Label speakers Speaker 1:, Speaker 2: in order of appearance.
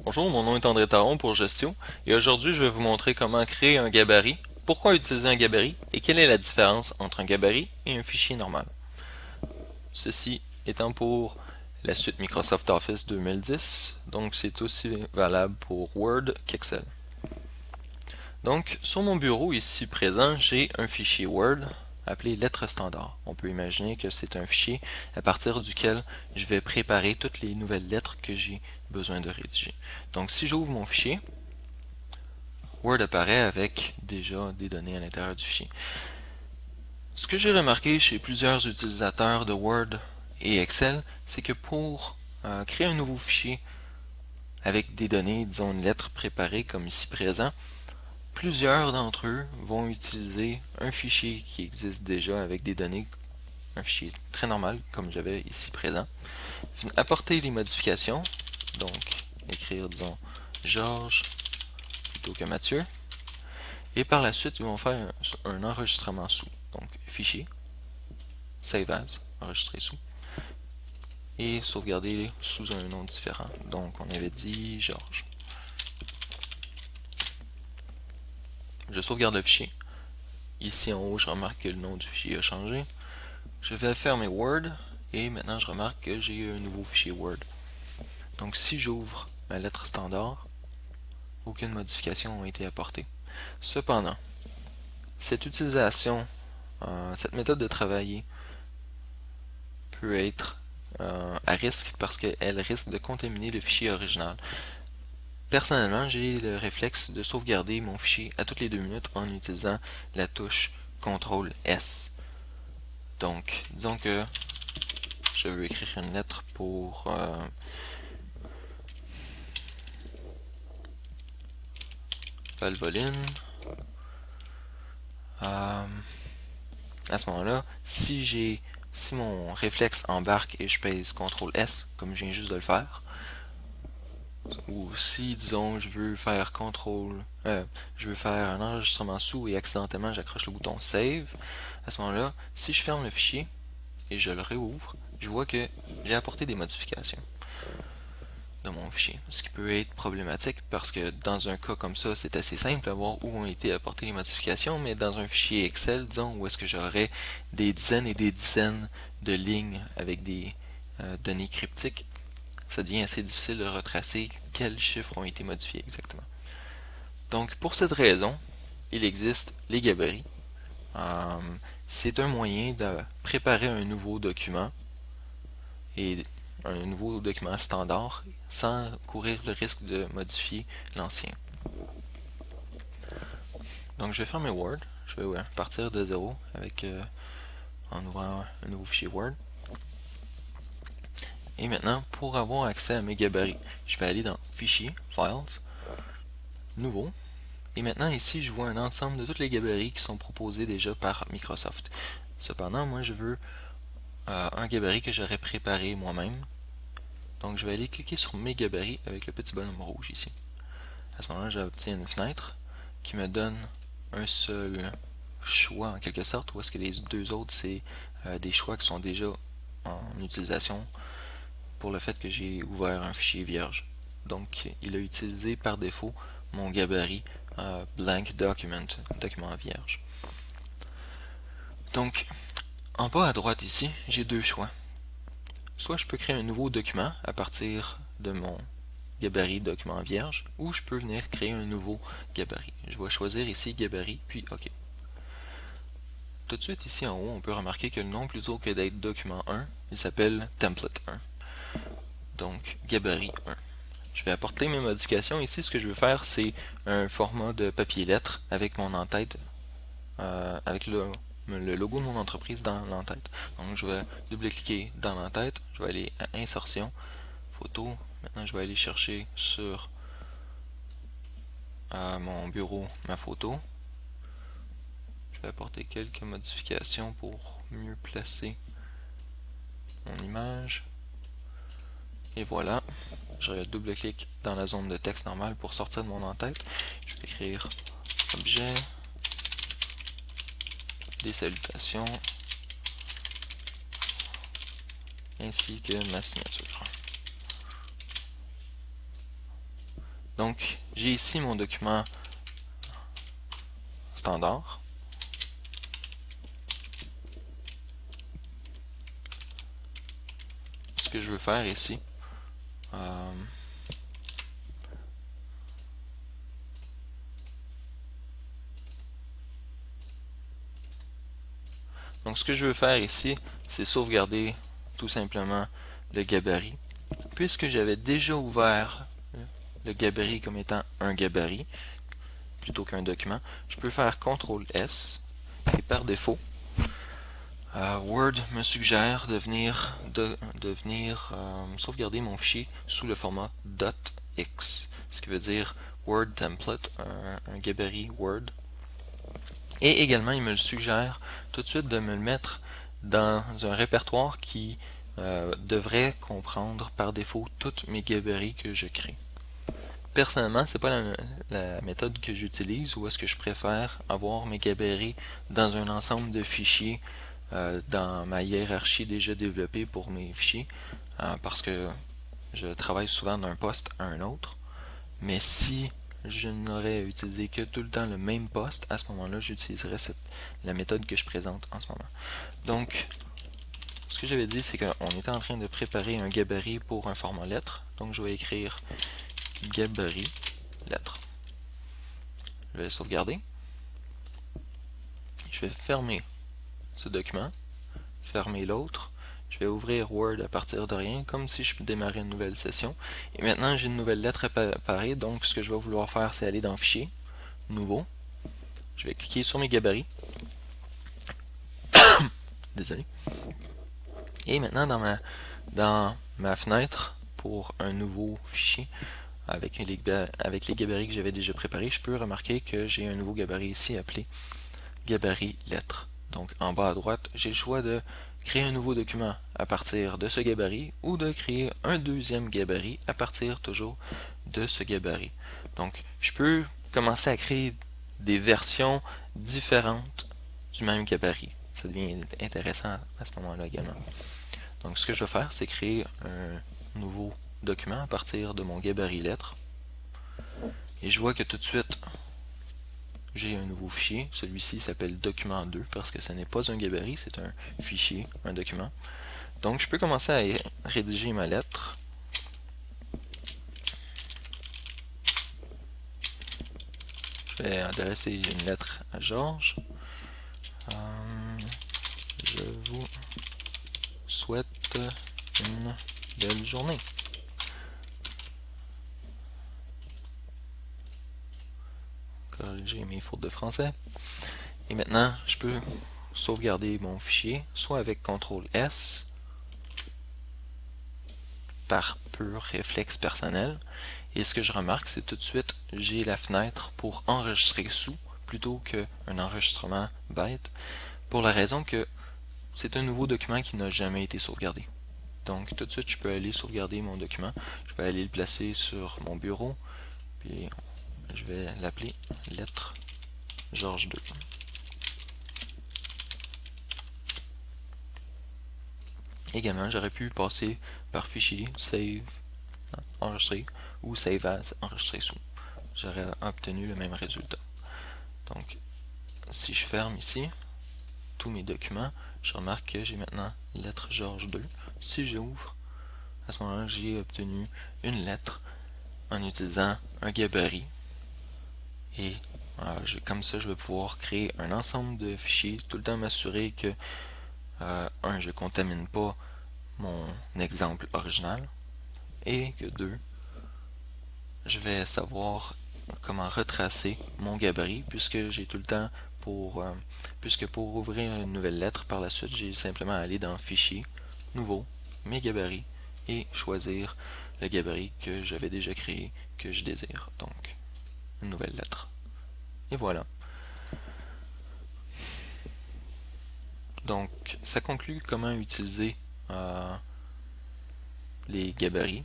Speaker 1: Bonjour, mon nom est André Taron pour Gestio et aujourd'hui je vais vous montrer comment créer un gabarit, pourquoi utiliser un gabarit et quelle est la différence entre un gabarit et un fichier normal. Ceci étant pour la suite Microsoft Office 2010, donc c'est aussi valable pour Word qu'Excel. Donc sur mon bureau ici présent, j'ai un fichier Word appelé lettres standard. On peut imaginer que c'est un fichier à partir duquel je vais préparer toutes les nouvelles lettres que j'ai besoin de rédiger. Donc si j'ouvre mon fichier, Word apparaît avec déjà des données à l'intérieur du fichier. Ce que j'ai remarqué chez plusieurs utilisateurs de Word et Excel, c'est que pour créer un nouveau fichier avec des données, disons une lettre préparée comme ici présent, plusieurs d'entre eux vont utiliser un fichier qui existe déjà avec des données, un fichier très normal comme j'avais ici présent, apporter les modifications, donc écrire disons Georges plutôt que Mathieu, et par la suite ils vont faire un enregistrement sous, donc fichier, save as, enregistrer sous, et sauvegarder sous un nom différent. Donc on avait dit Georges. Je sauvegarde le fichier. Ici en haut, je remarque que le nom du fichier a changé. Je vais fermer Word et maintenant je remarque que j'ai un nouveau fichier Word. Donc si j'ouvre ma lettre standard, aucune modification n'a été apportée. Cependant, cette utilisation, cette méthode de travailler peut être à risque parce qu'elle risque de contaminer le fichier original. Personnellement, j'ai le réflexe de sauvegarder mon fichier à toutes les 2 minutes en utilisant la touche CTRL S. Donc, disons que je veux écrire une lettre pour Valvoline. À ce moment-là, si mon réflexe embarque et je pèse CTRL S, comme je viens juste de le faire, ou si, disons, je veux faire un enregistrement sous et accidentellement j'accroche le bouton Save, à ce moment-là, si je ferme le fichier et je le réouvre, je vois que j'ai apporté des modifications de mon fichier. Ce qui peut être problématique parce que dans un cas comme ça, c'est assez simple à voir où ont été apportées les modifications, mais dans un fichier Excel, disons, où est-ce que j'aurais des dizaines et des dizaines de lignes avec des données cryptiques, ça devient assez difficile de retracer quels chiffres ont été modifiés exactement. Donc, pour cette raison, il existe les gabarits. Euh, c'est un moyen de préparer un nouveau document et un nouveau document standard sans courir le risque de modifier l'ancien. Donc je vais fermer Word, je vais partir de zéro avec en ouvrant un nouveau fichier Word. Et maintenant, pour avoir accès à mes gabarits, je vais aller dans Fichier, Files, Nouveau. Et maintenant ici, je vois un ensemble de tous les gabarits qui sont proposés déjà par Microsoft. Cependant, moi je veux un gabarit que j'aurais préparé moi-même. Donc je vais aller cliquer sur mes gabarits avec le petit bonhomme rouge ici. À ce moment-là, j'obtiens une fenêtre qui me donne un seul choix en quelque sorte, ou est-ce que les deux autres, c'est des choix qui sont déjà en utilisation pour le fait que j'ai ouvert un fichier vierge. Donc, il a utilisé par défaut mon gabarit blank document, document vierge. Donc, en bas à droite ici, j'ai deux choix. Soit je peux créer un nouveau document à partir de mon gabarit document vierge, ou je peux venir créer un nouveau gabarit. Je vais choisir ici gabarit, puis OK. Tout de suite ici en haut, on peut remarquer que le nom, plutôt que d'être document 1, il s'appelle template 1. Donc gabarit 1. Je vais apporter mes modifications. Ici, ce que je veux faire, c'est un format de papier lettre avec mon en-tête, avec le logo de mon entreprise dans l'en-tête. Donc je vais double-cliquer dans l'en-tête, je vais aller à Insertion, Photo. Maintenant, je vais aller chercher sur mon bureau ma photo. Je vais apporter quelques modifications pour mieux placer mon image. Et voilà, je double-clique dans la zone de texte normale pour sortir de mon en-tête. Je vais écrire objet, des salutations, ainsi que ma signature. Donc, j'ai ici mon document standard. Ce que je veux faire ici, donc ce que je veux faire ici, c'est sauvegarder tout simplement le gabarit. Puisque j'avais déjà ouvert le gabarit comme étant un gabarit, plutôt qu'un document, je peux faire CTRL-S, et par défaut, Word me suggère de venir sauvegarder mon fichier sous le format .x, ce qui veut dire Word Template, un gabarit Word. Et également, il me le suggère tout de suite de me le mettre dans un répertoire qui devrait comprendre par défaut tous mes gabarits que je crée. Personnellement, c'est pas la méthode que j'utilise, ou est-ce que je préfère avoir mes gabarits dans un ensemble de fichiers dans ma hiérarchie déjà développée pour mes fichiers, parce que je travaille souvent d'un poste à un autre. Mais si je n'aurais utilisé que tout le temps le même poste, à ce moment-là, j'utiliserais la méthode que je présente en ce moment. Donc, ce que j'avais dit, c'est qu'on était en train de préparer un gabarit pour un format lettre. Donc, je vais écrire gabarit lettre. Je vais sauvegarder. Je vais fermer ce document, fermer l'autre. Je vais ouvrir Word à partir de rien, comme si je démarrais une nouvelle session. Et maintenant, j'ai une nouvelle lettre à préparer. Donc, ce que je vais vouloir faire, c'est aller dans Fichier, Nouveau. Je vais cliquer sur mes gabarits. Désolé. Et maintenant, dans ma fenêtre, pour un nouveau fichier, avec les gabarits que j'avais déjà préparés, je peux remarquer que j'ai un nouveau gabarit ici appelé gabarit lettres. Donc en bas à droite, j'ai le choix de créer un nouveau document à partir de ce gabarit ou de créer un deuxième gabarit à partir toujours de ce gabarit. Donc je peux commencer à créer des versions différentes du même gabarit. Ça devient intéressant à ce moment-là également. Donc ce que je vais faire, c'est créer un nouveau document à partir de mon gabarit lettres. Et je vois que tout de suite, j'ai un nouveau fichier. Celui-ci s'appelle document 2 parce que ce n'est pas un gabarit, c'est un fichier, un document. Donc je peux commencer à rédiger ma lettre. Je vais adresser une lettre à Georges. Je vous souhaite une belle journée. Corriger mes fautes de français. Et maintenant, je peux sauvegarder mon fichier, soit avec CTRL-S, par pur réflexe personnel. Et ce que je remarque, c'est tout de suite, j'ai la fenêtre pour enregistrer sous, plutôt qu'un enregistrement bête, pour la raison que c'est un nouveau document qui n'a jamais été sauvegardé. Donc tout de suite, je peux aller sauvegarder mon document. Je vais aller le placer sur mon bureau, puis je vais l'appeler lettre Georges 2. Également, j'aurais pu passer par fichier, save, enregistrer, ou save as, enregistrer sous. J'aurais obtenu le même résultat. Donc, si je ferme ici tous mes documents, je remarque que j'ai maintenant lettre Georges 2. Si j'ouvre, à ce moment-là, j'ai obtenu une lettre en utilisant un gabarit. Et comme ça, je vais pouvoir créer un ensemble de fichiers, tout le temps m'assurer que, je ne contamine pas mon exemple original, et que 2, je vais savoir comment retracer mon gabarit, puisque j'ai tout le temps puisque pour ouvrir une nouvelle lettre par la suite, j'ai simplement à aller dans Fichier, Nouveau, Mes gabarits, et choisir le gabarit que j'avais déjà créé, que je désire. Donc, une nouvelle lettre. Et voilà. Donc, ça conclut comment utiliser les gabarits